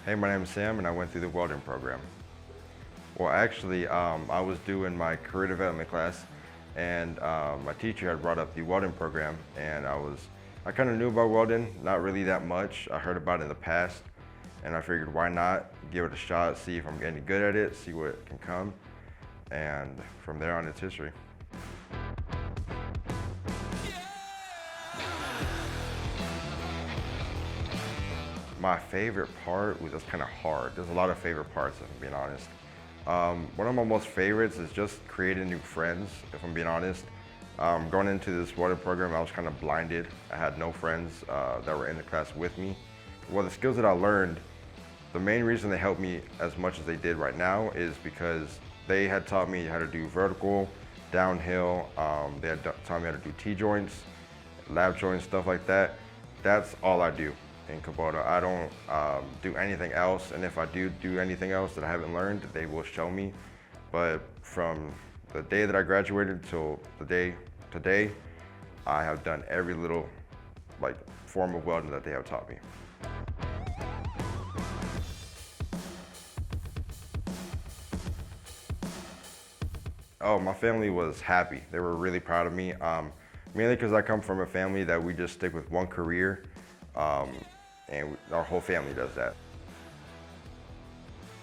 Hey, my name is Sam and I went through the welding program. Well, actually, I was doing my career development class and my teacher had brought up the welding program and I kind of knew about welding, not really that much. I heard about it in the past and I figured why not give it a shot, see if I'm getting good at it, see what can come. And from there on, it's history. My favorite part was just kind of hard. There's a lot of favorite parts, if I'm being honest. One of my most favorites is just creating new friends, if I'm being honest. Going into this welding program, I was kind of blinded. I had no friends that were in the class with me. Well, the skills that I learned, the main reason they helped me as much as they did right now is because they had taught me how to do vertical, downhill. They had taught me how to do T-joints, lap joints, stuff like that. That's all I do in Kubota. I don't do anything else, and if I do anything else that I haven't learned, they will show me. But from the day that I graduated till the day today, I have done every little form of welding that they have taught me. Oh, my family was happy. They were really proud of me, mainly because I come from a family that we just stick with one career. And our whole family does that.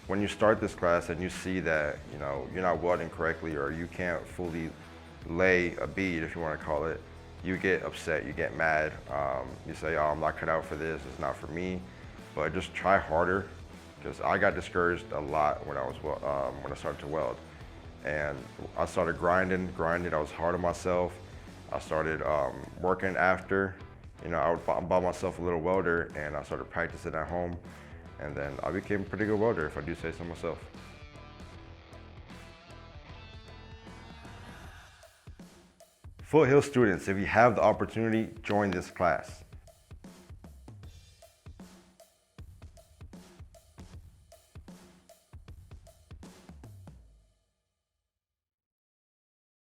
When you start this class and you see that you're not welding correctly or you can't fully lay a bead, if you want to call it, you get upset, you get mad. You say, oh, I'm not cut out for this, it's not for me. But just try harder, because I got discouraged a lot when I started to weld. And I started grinding, I was hard on myself. I started working after. I would buy myself a little welder and I started practicing at home, and then I became a pretty good welder, if I do say so myself. Foothill students, if you have the opportunity, join this class.